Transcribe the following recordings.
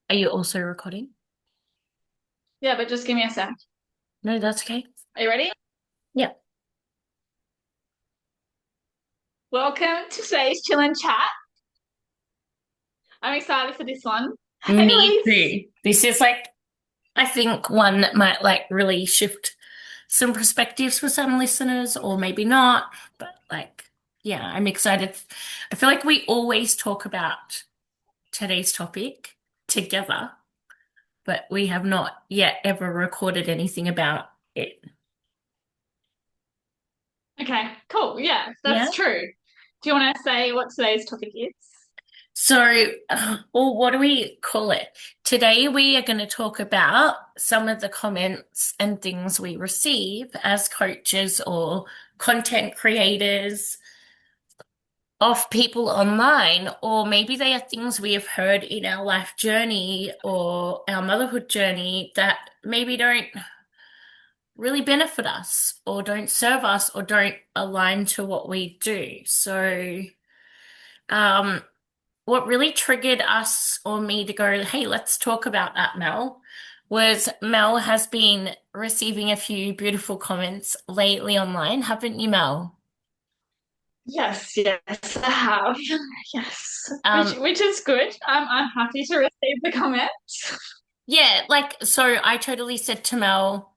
Are you also recording? Yeah, but just give me a sec. No, that's okay. Are you ready? Yeah. Welcome to today's chill and chat. I'm excited for this one. Hey, Me Elise. too. This is like, I think one that might like really shift some perspectives for some listeners, or maybe not. But like, yeah, I'm excited. I feel like we always talk about today's topic together, but we have not yet ever recorded anything about it. Okay, cool. Yeah, Yeah. that's true. Do you want to say what today's topic is? So, or what do we call it? Today, we are going to talk about some of the comments and things we receive as coaches or content creators of people online, or maybe they are things we have heard in our life journey or our motherhood journey that maybe don't really benefit us or don't serve us or don't align to what we do. So, um, what really triggered us or me to go, hey, let's talk about that, Mel, was Mel has been receiving a few beautiful comments lately online, haven't you, Mel? Yes, yes, I have. Yes, which Um, which is good. I'm happy to receive the comments. yeah, like, so I totally said to Mel,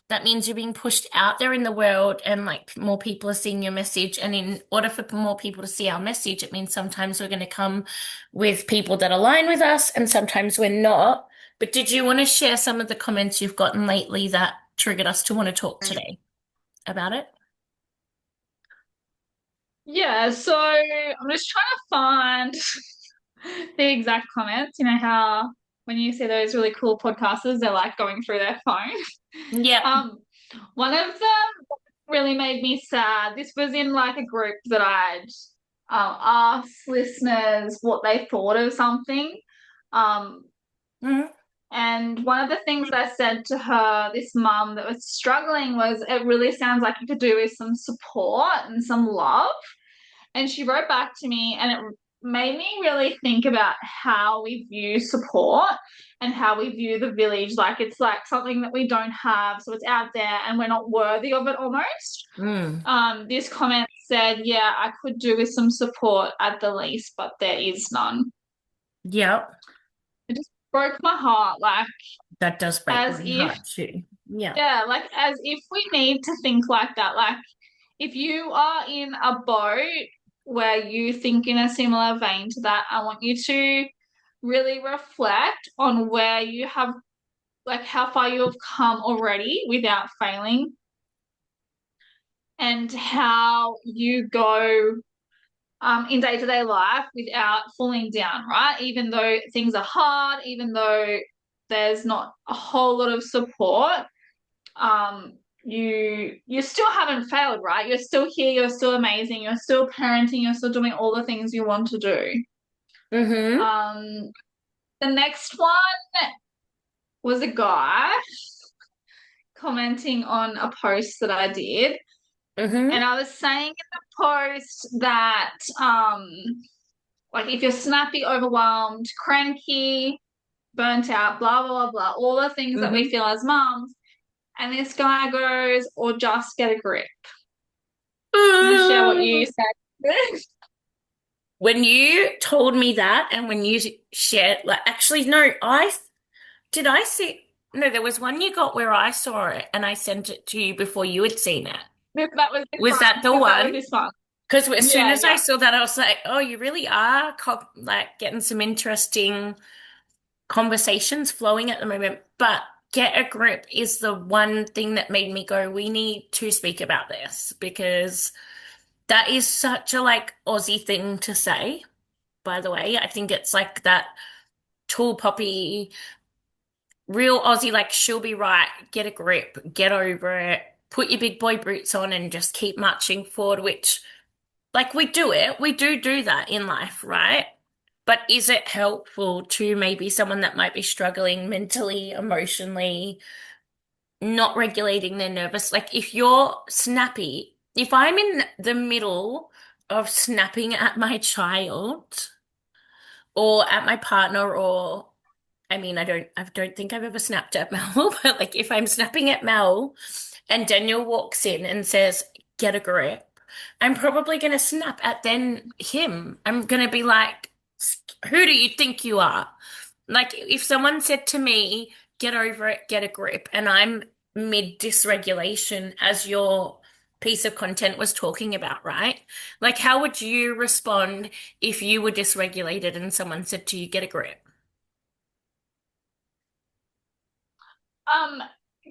that means you're being pushed out there in the world and like more people are seeing your message. And in order for more people to see our message, it means sometimes we're going to come with people that align with us and sometimes we're not. But did you want to share some of the comments you've gotten lately that triggered us to want to talk today about it? Yeah, so I'm just trying to find the exact comments. You know how when you see those really cool podcasters, they're like going through their phone. Yeah. Um, one of them really made me sad. This was in like a group that I'd asked listeners what they thought of something. Um, Mhm. and one of the things that I said to her, this mum that was struggling, was it really sounds like you could do with some support and some love. And she wrote back to me, and it made me really think about how we view support and how we view the village. Like it's like something that we don't have, so it's out there and we're not worthy of it almost. Mm. This comment said, yeah, I could do with some support at the least, but there is none. Yeah. It just broke my heart, like That does break as my if, heart too. Yeah. yeah, like as if we need to think like that. Like if you are in a boat where you think in a similar vein to that, I want you to really reflect on where you have, like how far you have come already without failing, and how you go in day-to-day life without falling down, right? Even though things are hard, even though there's not a whole lot of support, you still haven't failed, right? You're still here, you're still amazing, you're still parenting, you're still doing all the things you want to do. Mm-hmm. Um, the next one was a guy commenting on a post that I did. Mm-hmm. And I was saying in the post that like if you're snappy, overwhelmed, cranky, burnt out, blah, blah, blah, blah, all the things that we Mm-hmm. feel as mums. And this guy goes, or just get a grip. I'm going to share what you said. When you told me that and when you shared, like, actually, no, I see, no, there was one you got where I saw it and I sent it to you before you had seen it. That was this Was that one. the That was one? this one. Because as soon Yeah, as I yeah. saw that, I was like, oh, you really are like getting some interesting conversations flowing at the moment. But get a grip is the one thing that made me go, we need to speak about this because that is such a like Aussie thing to say, by the way. I think it's like that tall poppy, real Aussie, like she'll be right, get a grip, get over it, put your big boy boots on and just keep marching forward, which like we do it, we do that in life, right? But is it helpful to maybe someone that might be struggling mentally, emotionally, not regulating their nervous? Like if you're snappy, if I'm in the middle of snapping at my child or at my partner or I mean, I don't think I've ever snapped at Mel, but like if I'm snapping at Mel and Daniel walks in and says, get a grip, I'm probably going to snap at then him. I'm going to be like, who do you think you are? Like if someone said to me, get over it, get a grip, and I'm mid dysregulation as your piece of content was talking about, right? Like how would you respond if you were dysregulated and someone said to you, get a grip? Um,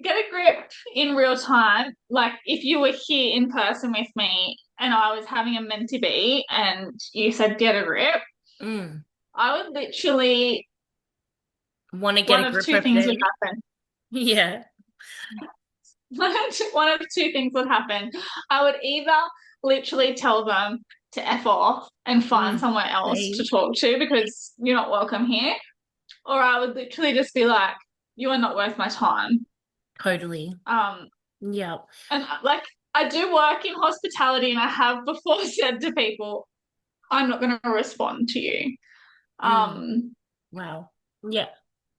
get a grip in real time. Like if you were here in person with me and I was having a meant to be and you said get a grip, Mm. I would literally Want to get one a of grip two of things would them? happen. Yeah. One of two things would happen. I would either literally tell them to F off and find Mm. somewhere else to They talk to because you're not welcome here, or I would literally just be like, you are not worth my time. totally. Um, Yeah. and like I do work in hospitality and I have before said to people, I'm not going to respond to you. Mm. Um, Wow. Yeah.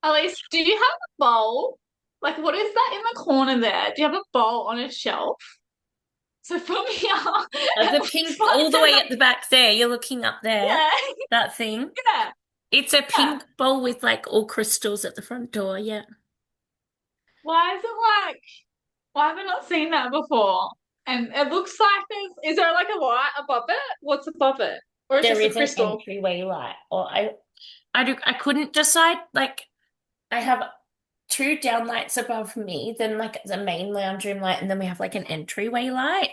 Elise, do you have a bowl? Like, what is that in the corner there? Do you have a bowl on a shelf? So from here, The it looks pink, like all the there's way a at the back there, you're looking up there, yeah, that thing. yeah, It's a yeah. pink bowl with like all crystals at the front door. Yeah. Why is it like? Why have I not seen that before? And it looks like is there like a light above it? What's above it? Or it's There just a is an crystal? entryway light. Or I couldn't decide. Like, I have two down lights above me, then like the main lounge room light, and then we have like an entryway light.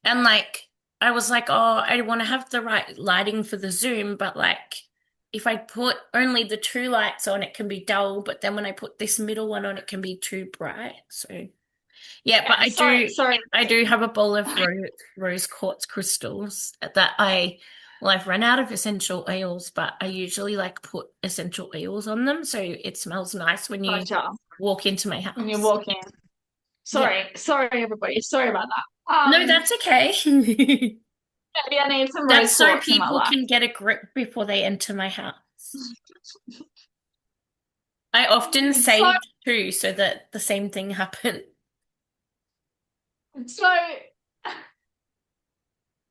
And like, I was like, oh, I want to have the right lighting for the Zoom, but like, if I put only the two lights on, it can be dull. But then when I put this middle one on, it can be too bright. So yeah, but Yeah, sorry. I do have a bowl of rose quartz crystals that well, I've run out of essential oils, but I usually like put essential oils on them, so it smells nice when you Gotcha. walk into my When you house. walk in. Yeah. Sorry, everybody. Sorry about that. No, that's okay. Maybe I need some rose That's so quartz in my people life. can get a grip before they enter my house. I often So, saved two so that the same thing happened. so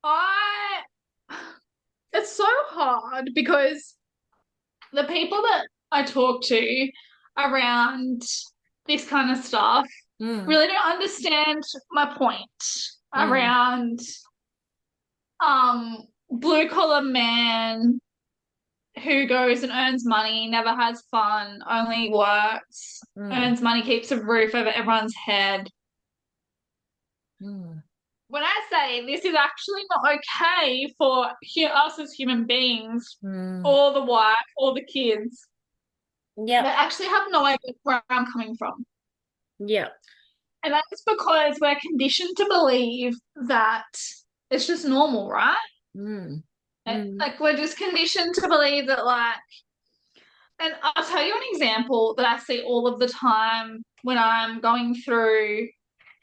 I, it's so hard because the people that I talk to around this kind of stuff Mm, really don't understand my point mm, around blue collar man who goes and earns money, never has fun, only works, mm, earns money, keeps a roof over everyone's head. mm, When I say this is actually not okay for us as human beings, mm. or the wife, or the kids, they Yep, actually have no idea where I'm coming from. yep. And that's because we're conditioned to believe that it's just normal, right? Mm, mm, Like we're just conditioned to believe that and I'll tell you an example that I see all of the time when I'm going through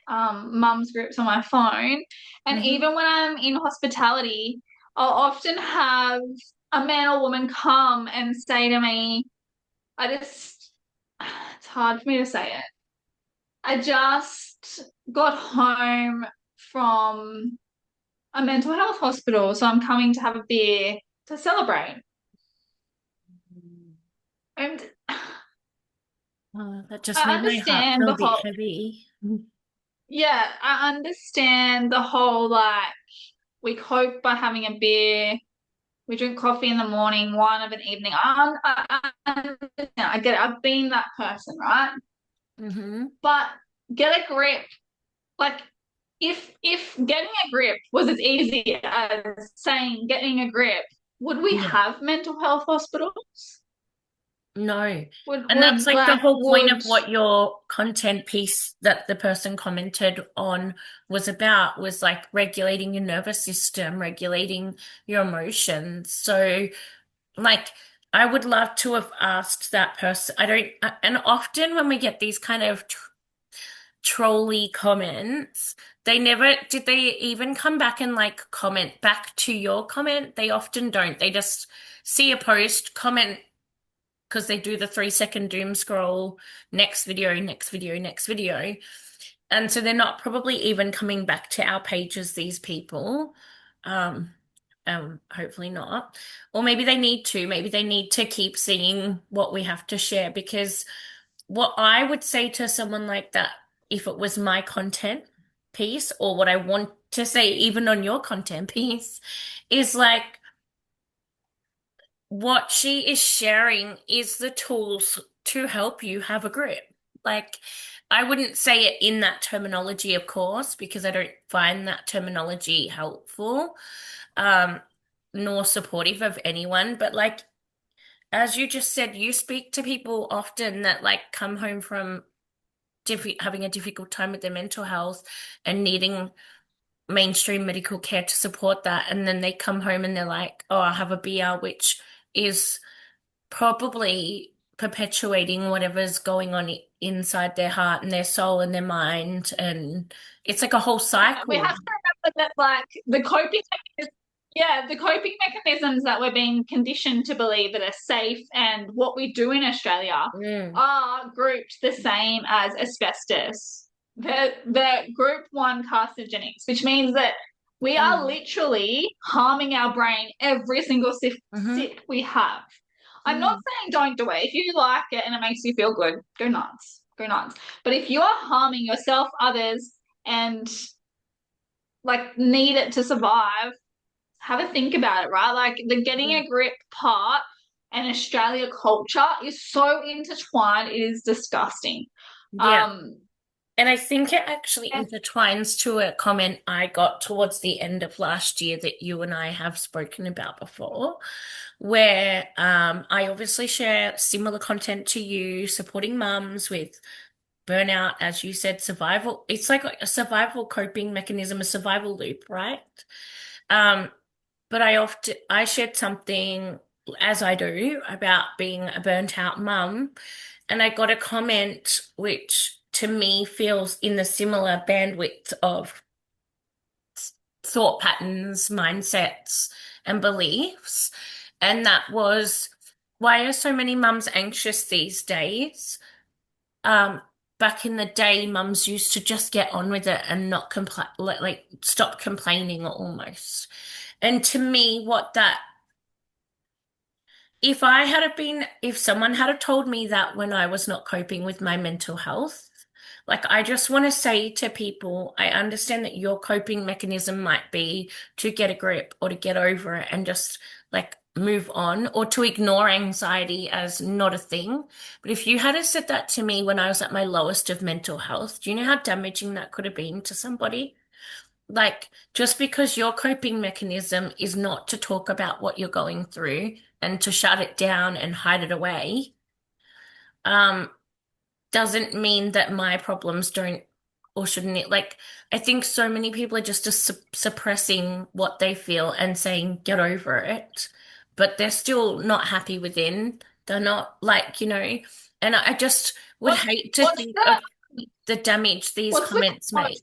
mum's groups on my phone. And hmm even when I'm in hospitality, I'll often have a man or woman come and say to me, it's hard for me to say it. I just got home from a mental health hospital, so I'm coming to have a beer to celebrate. And Oh, that just I made my heart understand feel the a bit whole, heavy. yeah, I understand the whole like we cope by having a beer. We drink coffee in the morning, wine of an evening. I understand. I get it. I've been that person, right? Mm-hmm. But get a grip. Like if getting a grip was as easy as saying getting a grip, would we Yeah. have mental health hospitals? No. Would And that's would like the like whole point of would what your content piece that the person commented on was about, was like regulating your nervous system, regulating your emotions. So, like, I would love to have asked that person. I don't, and often when we get these kind of trolly comments, they never did they even come back and like comment back to your comment? They often don't. They just see a post, comment because they do the 3 second doom scroll, next video, next video, next video. And so they're not probably even coming back to our pages, these people. Um, Hopefully not. Or maybe they need to. Maybe they need to keep seeing what we have to share, because what I would say to someone like that, if it was my content piece, or what I want to say even on your content piece, is like, what she is sharing is the tools to help you have a grip. Like, I wouldn't say it in that terminology, of course, because I don't find that terminology helpful, um, nor supportive of anyone. But like, as you just said, you speak to people often that like come home from having a difficult time with their mental health and needing mainstream medical care to support that. And then they come home and they're like, oh, I have a BR, which is probably perpetuating whatever's going on inside their heart and their soul and their mind. And it's like a whole Yeah, we cycle. have to remember that like the coping mechanisms, yeah, the coping mechanisms that we're being conditioned to believe that are safe and what we do in Australia Mm, are grouped the same as asbestos. They're group one carcinogens, which means that we are mm, literally harming our brain every single mm-hmm, sip we have. I'm not mm, saying don't do it. If you like it and it makes you feel good, go nuts. Go nuts. But if you are harming yourself, others, and like need it to survive, have a think about it, right? Like the getting mm. a grip part and Australia culture is so intertwined, it is disgusting. Yeah. Um, And I think it actually and intertwines to a comment I got towards the end of last year that you and I have spoken about before, where I obviously share similar content to you, supporting mums with burnout, as you said, survival. It's like a survival coping mechanism, a survival loop, right? Um, but I shared something, as I do, about being a burnt out mum, and I got a comment which to me feels in the similar bandwidth of thought patterns, mindsets, and beliefs. And that was, why are so many mums anxious these days? Um, Back in the day, mums used to just get on with it and not complain, like stop complaining almost. And to me, what that if someone had have told me that when I was not coping with my mental health, like I just want to say to people, I understand that your coping mechanism might be to get a grip or to get over it and just like move on or to ignore anxiety as not a thing. But if you had have said that to me when I was at my lowest of mental health, do you know how damaging that could have been to somebody? Like, just because your coping mechanism is not to talk about what you're going through and to shut it down and hide it away, um, doesn't mean that my problems don't or shouldn't it. Like, I think so many people are just suppressing what they feel and saying, get over it, but they're still not happy within. They're not like, and I just would what's hate to what's think of the the damage these what's the comments quote? make.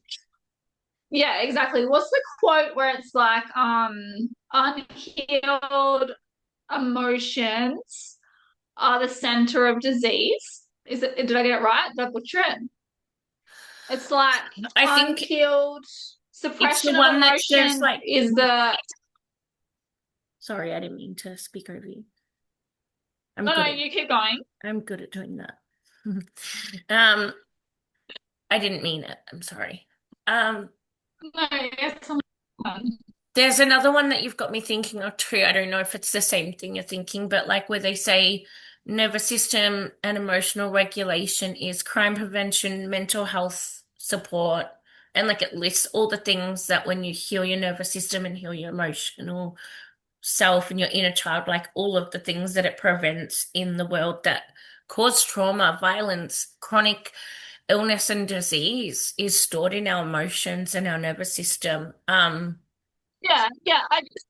Yeah, exactly. What's the quote where it's like unhealed emotions are the center of disease? Is it, did I get it right? Did I butcher it? It's like I think unhealed it's the suppression of one that says emotion like, is the sorry, I didn't mean to speak over you. I'm no, good no, at you keep going. I'm good at doing that. Um, I didn't mean it. I'm sorry. Um, No, it's there's another one that you've got me thinking of too. I don't know if it's the same thing you're thinking, but like where they say nervous system and emotional regulation is crime prevention, mental health support, and like it lists all the things that when you heal your nervous system and heal your emotional self and your inner child, like all of the things that it prevents in the world that cause trauma, violence, chronic illness and disease is stored in our emotions and our nervous system. yeah, yeah. I just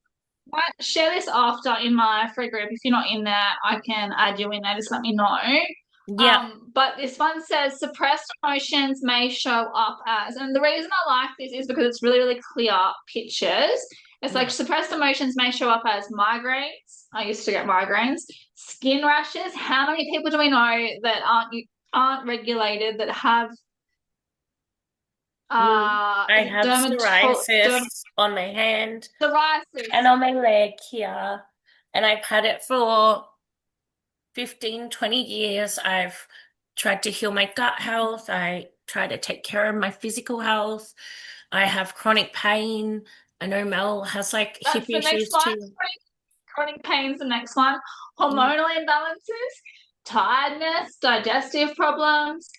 might share this after in my free group. If you're not in there, I can add you in there. Just let me know. Yeah, But this one says suppressed emotions may show up as, and the reason I like this is because it's really, really clear pictures. It's like yeah, suppressed emotions may show up as migraines. I used to get migraines, Skin rashes. How many people do we know that aren't regulated that have Mm. I is it have psoriasis on my hand and psoriasis? on my leg here, and I've had it for 15, 20 years. I've tried to heal my gut health. I try to take care of my physical health. I have chronic pain. I know Mel has like hip That's the next issues one. too. Chronic pain's the next one. Yeah. Hormonal imbalances, tiredness, digestive problems,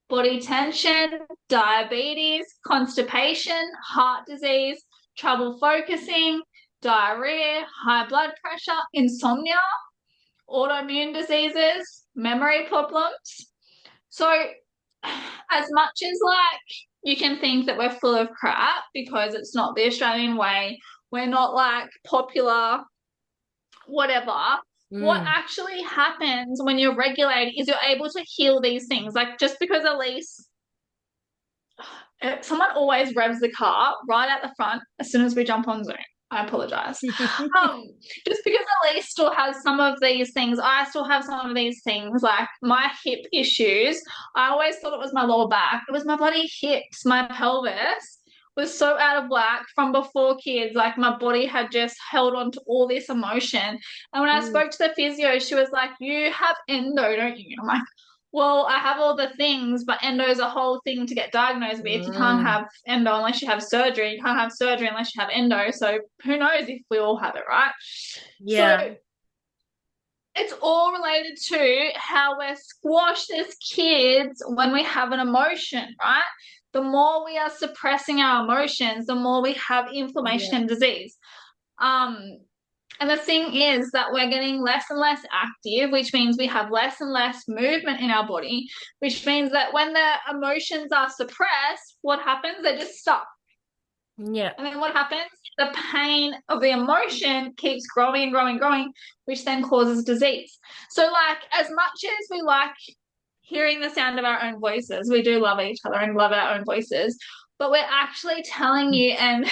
body tension, diabetes, constipation, heart disease, trouble focusing, diarrhea, high blood pressure, insomnia, autoimmune diseases, memory problems. So, as much as like you can think that we're full of crap because it's not the Australian way, we're not like popular, whatever. What Mm. actually happens when you're regulating is you're able to heal these things. Like just because Elise, someone always revs the car right at the front as soon as we jump on Zoom. I apologize. Um, just because Elise still has some of these things, I still have some of these things, like my hip issues. I always thought it was my lower back. It was my bloody hips, my pelvis was so out of whack from before kids. Like my body had just held on to all this emotion. And when I Mm. spoke to the physio, she was like, "You have endo, don't you?" I'm like, well, I have all the things, but endo is a whole thing to get diagnosed with. You can't Mm. have endo unless you have surgery. You can't have surgery unless you have endo. So who knows if we all have it, right? So Yeah. it's all related to how we're squashed as kids when we have an emotion, right? The more we are suppressing our emotions, the more we have Yeah. inflammation and disease. Um, and the thing is that we're getting less and less active, which means we have less and less movement in our body, which means that when the emotions are suppressed, what happens? They just stop. Yeah. And then what happens? The pain of the emotion keeps growing and growing and growing, which then causes disease. So, like, as much as we like hearing the sound of our own voices, we do love each other and love our own voices, but we're actually telling you and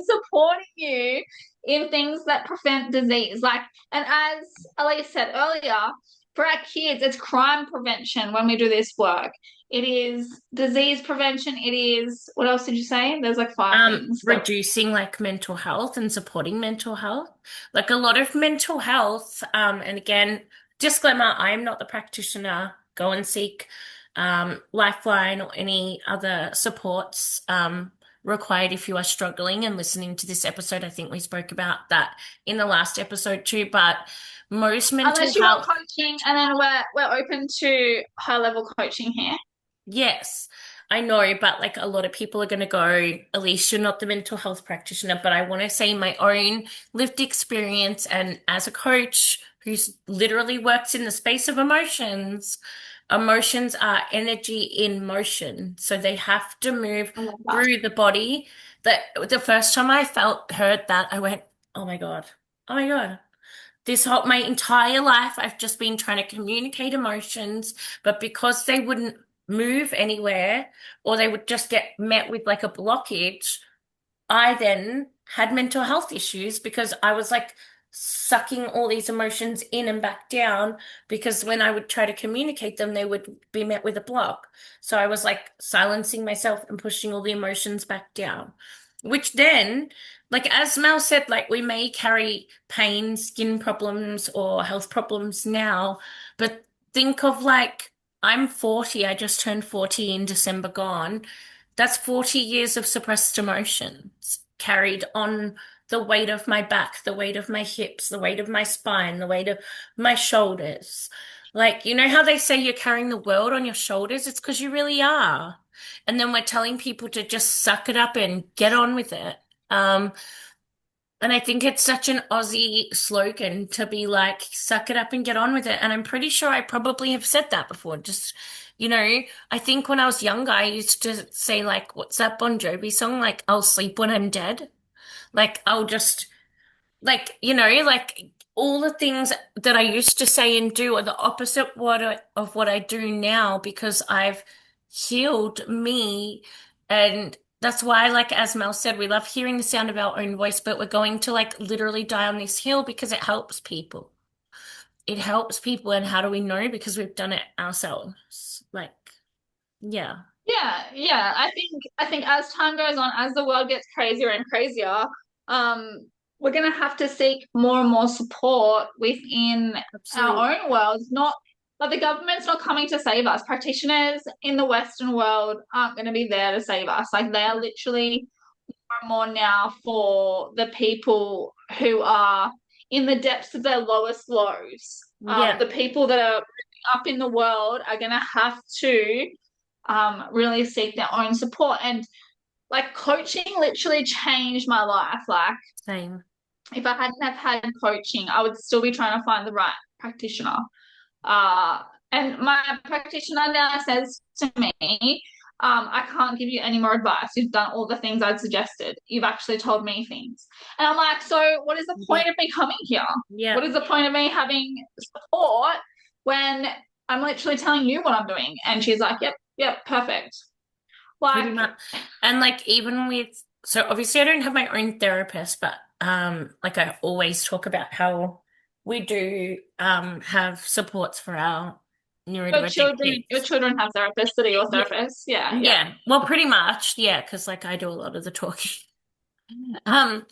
supporting you in things that prevent disease. Like, and as Elise said earlier, for our kids, it's crime prevention when we do this work. It is disease prevention. It is, what else did you say? There's like five things that, Reducing like mental health and supporting mental health. Like a lot of mental health, and again, disclaimer, I am not the practitioner. Go and seek Lifeline or any other supports required if you are struggling and listening to this episode. I think we spoke about that in the last episode too, but most mental unless you want health. coaching, and then we're open to high level coaching here. Yes, I know, but like a lot of people are going to go, Elise, you're not the mental health practitioner, but I want to say my own lived experience and as a coach who's literally works in the space of emotions, emotions are energy in motion. So they have to move I love that. through the body. That the first time I heard that, I went, oh my God, oh my God. My entire life, I've just been trying to communicate emotions, but because they wouldn't move anywhere or they would just get met with like a blockage, I then had mental health issues because I was like sucking all these emotions in and back down because when I would try to communicate them, they would be met with a block. So I was like silencing myself and pushing all the emotions back down, which then, like as Mel said, like we may carry pain, skin problems, or health problems now, but think of like I'm 40, I just turned 40 in December gone. That's 40 years of suppressed emotions carried on the weight of my back, the weight of my hips, the weight of my spine, the weight of my shoulders. Like, you know how they say you're carrying the world on your shoulders? It's because you really are. And then we're telling people to just suck it up and get on with it. Um, and I think it's such an Aussie slogan to be like, suck it up and get on with it. And I'm pretty sure I probably have said that before. Just, I think when I was younger, I used to say, like, what's that Bon Jovi song? Like, I'll sleep when I'm dead. Like, I'll just like like all the things that I used to say and do are the opposite of what I do now because I've healed me, and that's why, like as Mel said, we love hearing the sound of our own voice, but we're going to like literally die on this hill because it helps people. it helps people, and how do we know? Because we've done it ourselves. Like, yeah, Yeah. I think as time goes on, as the world gets crazier and crazier, um, we're gonna have to seek more and more support within absolutely. our own worlds. Not like the government's not coming to save us. Practitioners in the Western world aren't gonna be there to save us. Like they're literally more now for the people who are in the depths of their lowest lows. Yeah, The people that are up in the world are going to have to really seek their own support. And like coaching literally changed my life. Like same. if I hadn't have had coaching, I would still be trying to find the right practitioner. Uh, and my practitioner now says to me, I can't give you any more advice. You've done all the things I'd suggested. You've actually told me things. And I'm like, so what is the Yeah, point of me coming here? yeah, What is the point of me having support when I'm literally telling you what I'm doing? And she's like, yep, perfect. pretty Like, much. And like even with, so obviously I don't have my own therapist, but like I always talk about how we do have supports for our neurodivergent your kids. children have therapists that are your Yeah, therapists. Yeah. yeah. Well, pretty much, yeah, because like I do a lot of the talking. Um,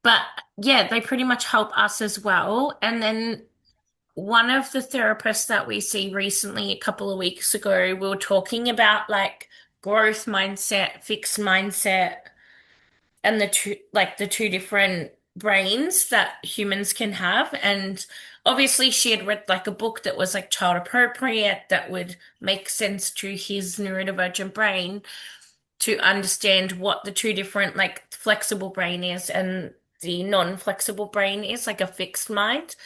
but yeah, they pretty much help us as well. And then one of the therapists that we see recently, a couple of weeks ago, we were talking about like growth mindset, fixed mindset, and the two different brains that humans can have. And obviously she had read like a book that was like child appropriate that would make sense to his neurodivergent brain to understand what the two different like flexible brain is and the non-flexible brain is, like a fixed mind.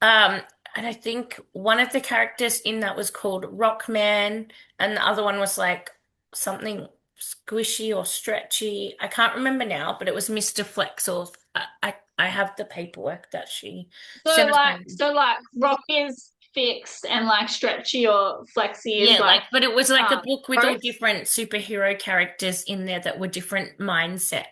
Um, and I think one of the characters in that was called Rockman, and the other one was like something squishy or stretchy. I can't remember now, but it was Mr. Flex, or I have the paperwork that she So sent us like home. so like rock is fixed and like stretchy or flexy is Yeah, like like, but it was like a book with all growth. different superhero characters in there that were different mindsets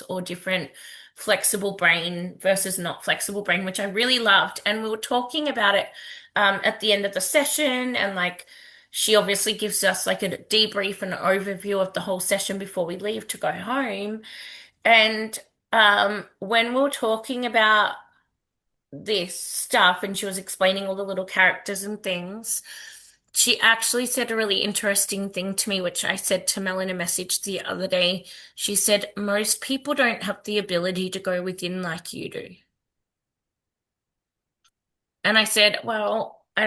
or different flexible brain versus not flexible brain, which I really loved. And we were talking about it at the end of the session, and like she obviously gives us like a debrief and overview of the whole session before we leave to go home. And when we were talking about this stuff and she was explaining all the little characters and things, she actually said a really interesting thing to me, which I said to Mel in a message the other day. She said, most people don't have the ability to go within like you do. And I said, well, I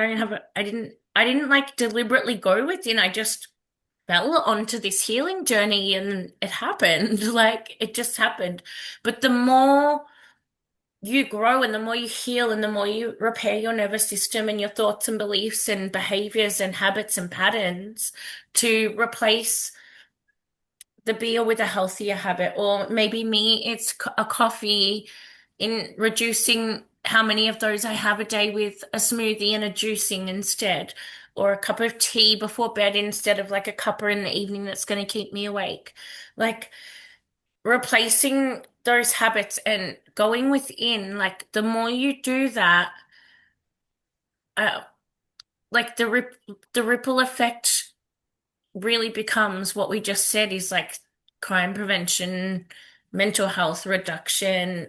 didn't like deliberately go within. I just fell onto this healing journey and it happened. Like it just happened. But the more you grow and the more you heal and the more you repair your nervous system and your thoughts and beliefs and behaviors and habits and patterns to replace the beer with a healthier habit. Or maybe me, it's a coffee, in reducing how many of those I have a day with a smoothie and a juicing instead, or a cup of tea before bed instead of like a cuppa in the evening that's going to keep me awake. Like, replacing those habits and going within, like the more you do that, uh, like the ripple effect really becomes what we just said is like crime prevention, mental health reduction,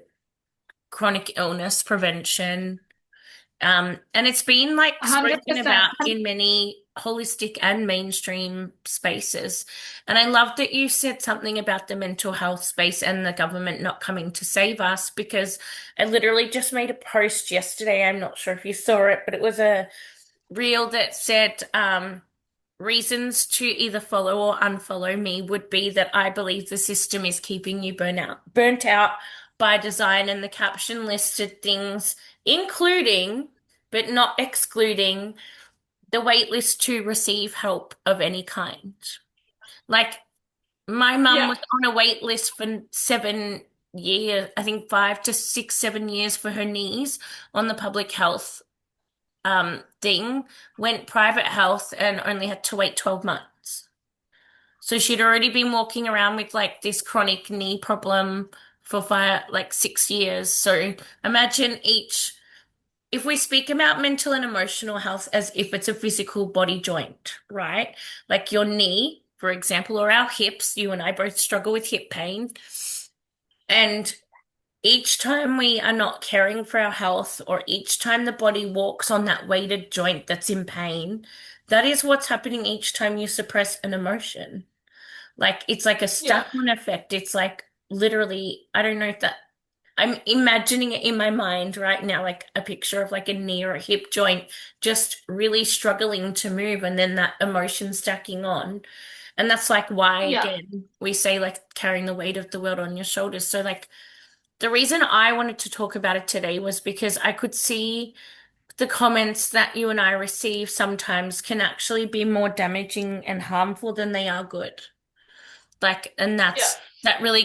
chronic illness prevention. And it's been like spoken 100%. about in many holistic and mainstream spaces. And I love that you said something about the mental health space and the government not coming to save us, because I literally just made a post yesterday. I'm not sure if you saw it, but it was a reel that said, reasons to either follow or unfollow me would be that I believe the system is keeping you burnt out by design. And the caption listed things, including, but not excluding, the wait list to receive help of any kind. Like my mum Yeah, was on a wait list for 7 years, I think 5 to 6, 7 years for her knees on the public health thing, went private health and only had to wait 12 months. So she'd already been walking around with like this chronic knee problem for like 6 years. So imagine if we speak about mental and emotional health as if it's a physical body joint, right? Like your knee, for example, or our hips, you and I both struggle with hip pain. And each time we are not caring for our health, or each time the body walks on that weighted joint that's in pain, that is what's happening each time you suppress an emotion. Like it's like a Yeah, stuck-on effect. It's like literally, I don't know if that I'm imagining it in my mind right now, like a picture of like a knee or a hip joint just really struggling to move, and then that emotion stacking on. And that's like why, yeah, again, we say like carrying the weight of the world on your shoulders. So, like, the reason I wanted to talk about it today was because I could see the comments that you and I receive sometimes can actually be more damaging and harmful than they are good. Like, and yeah, that really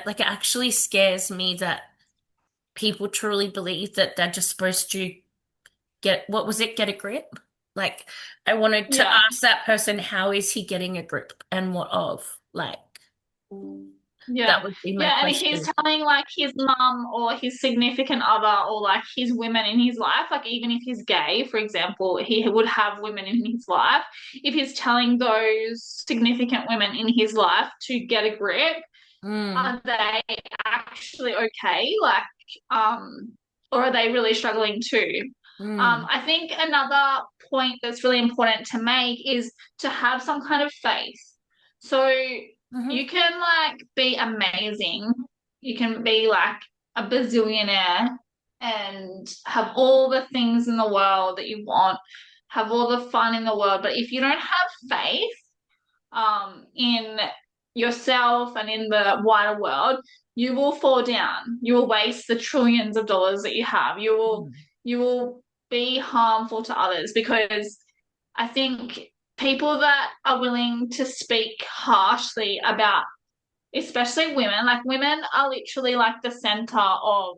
like, it actually scares me that people truly believe that they're just supposed to what was it, get a grip? Like, I wanted to yeah. ask that person, how is he getting a grip and what of? Like, Yeah. that would be my Yeah, and if he's question. telling like his mum or his significant other or like his women in his life, like even if he's gay, for example, he would have women in his life. If he's telling those significant women in his life to get a grip, Mm, are they actually okay? Like, or are they really struggling too? mm, I think another point that's really important to make is to have some kind of faith. So hmm you can like be amazing. You can be like a bazillionaire and have all the things in the world that you want, have all the fun in the world. But if you don't have faith, in yourself and in the wider world, you will fall down. You will waste the trillions of dollars that you have. You will be harmful to others because I think people that are willing to speak harshly about, especially women, like women are literally like the center of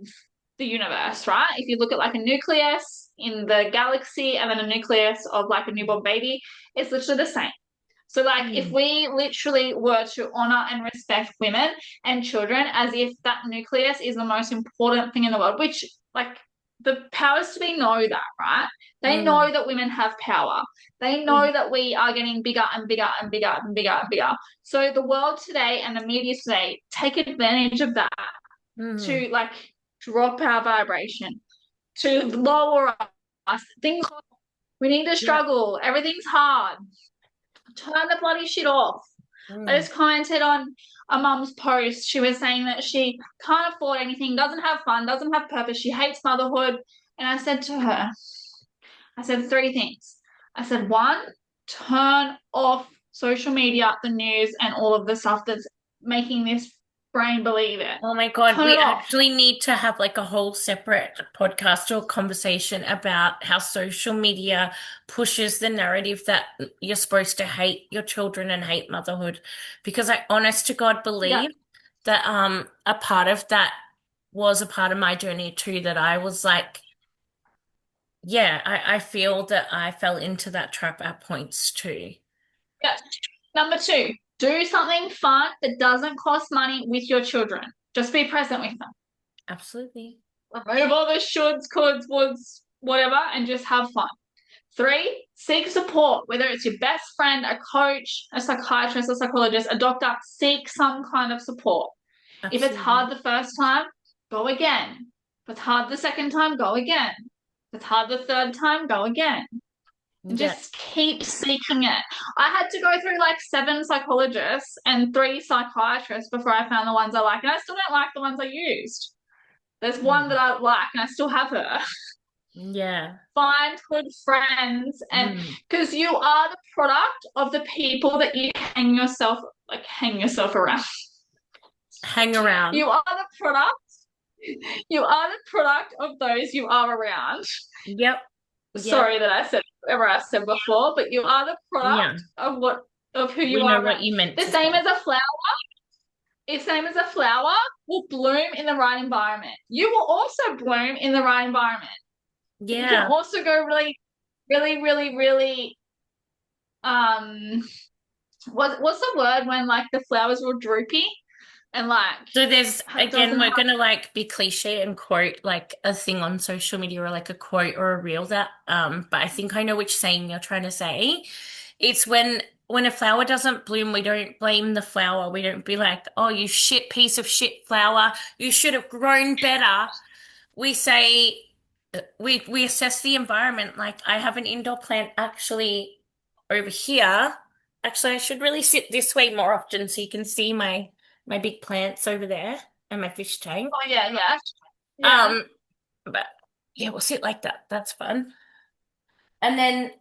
the universe, right? If you look at like a nucleus in the galaxy and then a nucleus of like a newborn baby, it's literally the same. So, like, if mm, we literally were to honor and respect women and children as if that nucleus is the most important thing in the world, which, like, the powers to be know that, right? They mm, know that women have power. They mm, know that we are getting bigger and bigger and bigger and bigger and bigger. So, the world today and the media today take advantage of that mm. to, like, drop our vibration, to lower us. Things we need to Yeah. struggle. Everything's hard. Turn the bloody shit off. I Mm, just commented on a mum's post. She was saying that she can't afford anything, doesn't have fun, doesn't have purpose. She hates motherhood. And I said to her, I said three things. I said, one, turn off social media, the news, and all of the stuff that's making this brain believe it. Oh my God, Turn we it off. actually need to have like a whole separate podcast or conversation about how social media pushes the narrative that you're supposed to hate your children and hate motherhood. Because I honest to God Yeah. believe that a part of that was a part of my journey too, that I was like, yeah, I feel that I fell into that trap at points too. Yeah. Number two, do something fun that doesn't cost money with your children. Just be present with them. Absolutely. Remove all the shoulds, coulds, woulds, whatever, and just have fun. Three, seek support, whether it's your best friend, a coach, a psychiatrist, a psychologist, a doctor, seek some kind of support. If it's Absolutely. hard the first time, go again. If it's hard the second time, go again. If it's hard the third time, go again. And Yeah. just keep seeking it. I had to go through like seven psychologists and three psychiatrists before I found the ones I like. And I still don't like the ones I used. There's one that Mm. I like and I still have her. Yeah. Find good friends and Mm. because you are the product of the people that you hang yourself around. Hang around. You are the product. You are the product of those you are around. Yep. Yep. Sorry that I said whatever I said before, but you are the Yeah. product of who you We know are what around. you meant The to same say. as a flower. The same as a flower will bloom in the right environment. You will also bloom in the right environment. You can Yeah. also go really, really, really, really what's the word when like the flowers were droopy? and like So there's, again, doesn't we're have. gonna like be cliche and quote like a thing on social media or like a quote or a reel that but I think I know which saying you're trying to say. It's when a flower doesn't bloom, we don't blame the flower. We don't be like, "Oh, you shit piece of shit flower. You should have grown better." We say we assess the environment. Like I have an indoor plant actually over here. Actually, I should really sit this way more often so you can see my big plants over there and my fish tank. Oh yeah, yeah, yeah. Um, but yeah, we'll sit like that. That's fun. And then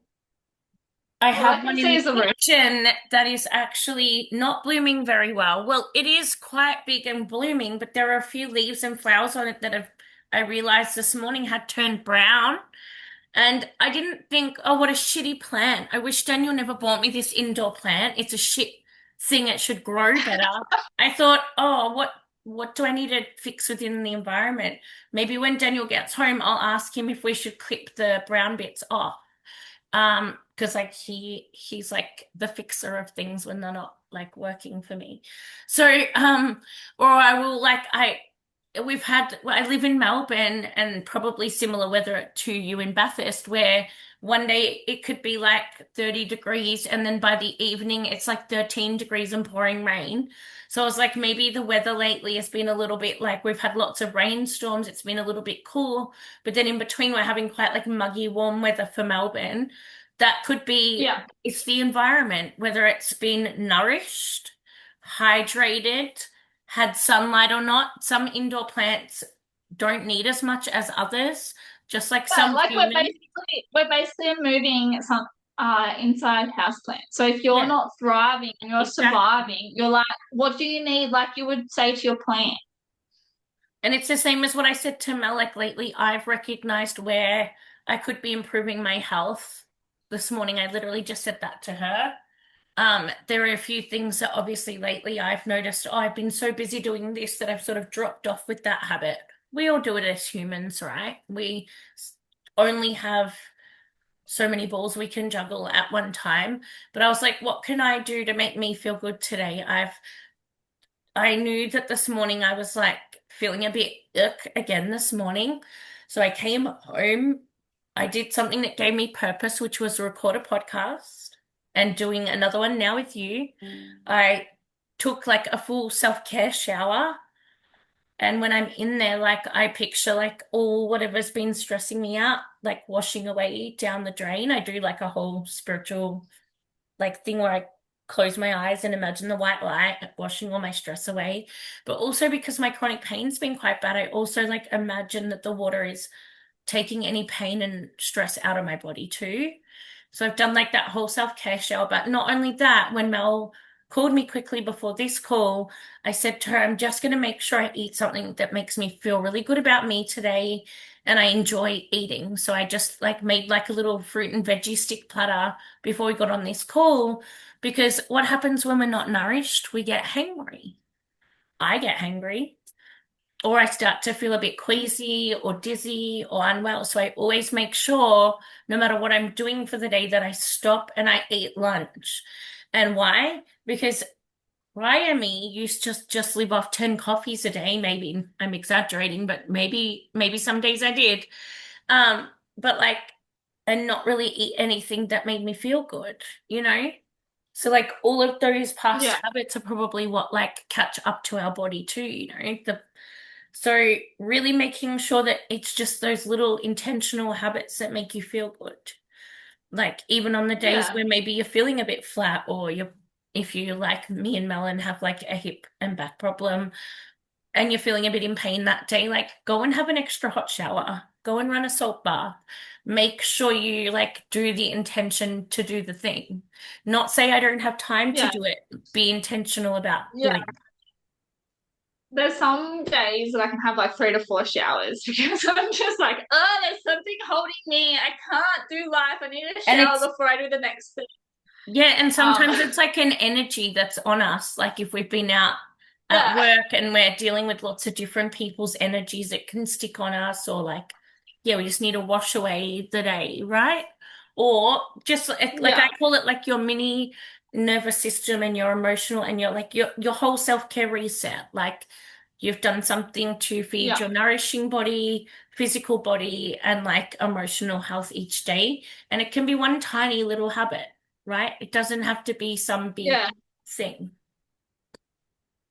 I All I have can one in see the is the roof. kitchen that is actually not blooming very well. Well, it is quite big and blooming, but there are a few leaves and flowers on it that have, I realized this morning had turned brown. And I didn't think, oh, what a shitty plant. I wish Daniel never bought me this indoor plant. It's a shit thing. It should grow better. I thought, oh, what do I need to fix within the environment? Maybe when Daniel gets home, I'll ask him if we should clip the brown bits off. Because like he's like the fixer of things when they're not like working for me. So, or I will like we've had well, I live in Melbourne and probably similar weather to you in Bathurst, where one day it could be like 30 degrees and then by the evening it's like 13 degrees and pouring rain. So I was like, maybe the weather lately has been a little bit like we've had lots of rainstorms, it's been a little bit cool, but then in between we're having quite like muggy, warm weather for Melbourne. That could be, Yeah, it's the environment, whether it's been nourished, hydrated, had sunlight or not. Some indoor plants don't need as much as others, just like but some like humans. we're basically moving some inside house plants. So if you're Yeah, not thriving and you're exactly. surviving, you're like, what do you need? Like you would say to your plant. And it's the same as what I said to Mel, like lately, I've recognized where I could be improving my health. This morning, I literally just said that to her. There are a few things that obviously lately I've noticed, oh, I've been so busy doing this that I've sort of dropped off with that habit. We all do it as humans, right? Only have so many balls we can juggle at one time. But I was like, what can I do to make me feel good today? I knew that this morning I was like feeling a bit ick again this morning. So I came home. I did something that gave me purpose, which was record a podcast and doing another one now with you. I took like a full self-care shower. And when I'm in there, like I picture like all whatever's been stressing me out, like washing away down the drain. I do like a whole spiritual like thing where I close my eyes and imagine the white light washing all my stress away. But also because my chronic pain's been quite bad, I also like imagine that the water is taking any pain and stress out of my body too. So I've done like that whole self-care shower. But not only that, when Mel called me quickly before this call, I said to her, I'm just going to make sure I eat something that makes me feel really good about me today and I enjoy eating. So I just like made like a little fruit and veggie stick platter before we got on this call because what happens when we're not nourished? We get hangry. I get hangry or I start to feel a bit queasy or dizzy or unwell. So I always make sure, no matter what I'm doing for the day, that I stop and I eat lunch. And why? Because prior me used to just live off 10 coffees a day. Maybe I'm exaggerating, but maybe some days I did. But like, and not really eat anything that made me feel good, you know? So like all of those past Yeah, habits are probably what like catch up to our body too, you know? So really making sure that it's just those little intentional habits that make you feel good. Like even on the days yeah, where maybe you're feeling a bit flat or if you like me and Melon have like a hip and back problem and you're feeling a bit in pain that day, like go and have an extra hot shower, go and run a salt bath. Make sure you like do the intention to do the thing. Not say I don't have time to yeah, do it. Be intentional about yeah. doing it. There's some days that I can have like 3 to 4 showers because I'm just like, oh, there's something holding me. I can't do life. I need a And shower it's before I do the next thing. Yeah, and Um, sometimes it's like an energy that's on us. Like if we've been out at yeah, work and we're dealing with lots of different people's energies, it can stick on us, or like, yeah, we just need to wash away the day, right? Or just like I yeah, call it like your mini. nervous system and your emotional and your whole self-care reset. Like you've done something to feed Yeah. your nourishing body, physical body, and like emotional health each day. And it can be one tiny little habit, right? It doesn't have to be some big Yeah. thing.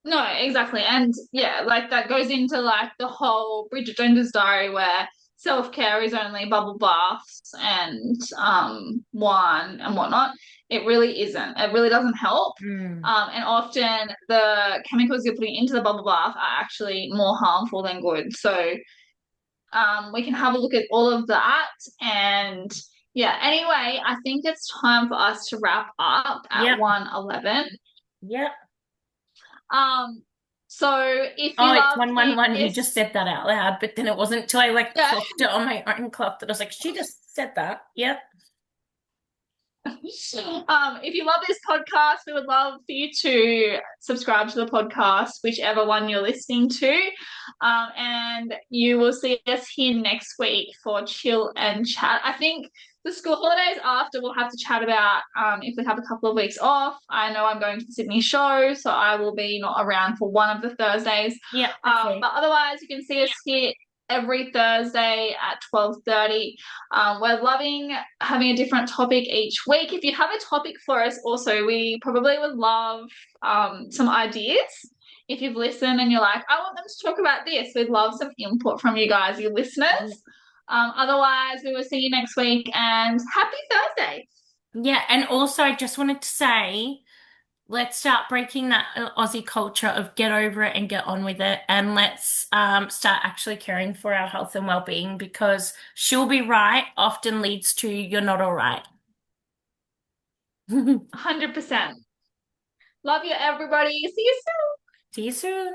No, exactly. And yeah, like that goes into like the whole Bridget Jones's Diary where self-care is only bubble baths and wine and whatnot. It really isn't. It really doesn't help. Mm. And often the chemicals you're putting into the bubble bath are actually more harmful than good. So we can have a look at all of that. And yeah, anyway, I think it's time for us to wrap up at Yep. 1:11. Yep. Um, so if Oh, you it's love 111. You just this, said that out loud, but then it wasn't until I like yeah. clocked it on my own clock that I was like, she just said that. Yep. If you love this podcast, we would love for you to subscribe to the podcast, whichever one you're listening to. And you will see us here next week for chill and chat. I think the school holidays after we'll have to chat about if we have a couple of weeks off. I know I'm going to the Sydney show, so I will be not around for one of the Thursdays. Yep. Okay. But otherwise, you can see us here every Thursday at 12:30. We're loving having a different topic each week. If you have a topic for us, also, we probably would love some ideas. If you've listened and you're like, I want them to talk about this, we'd love some input from you guys, you listeners. Otherwise, we will see you next week and happy Thursday. Yeah, and also I just wanted to say, let's start breaking that Aussie culture of get over it and get on with it, and let's start actually caring for our health and well-being because she'll be right often leads to you're not all right. 100%. Love you, everybody. See you soon. See you soon.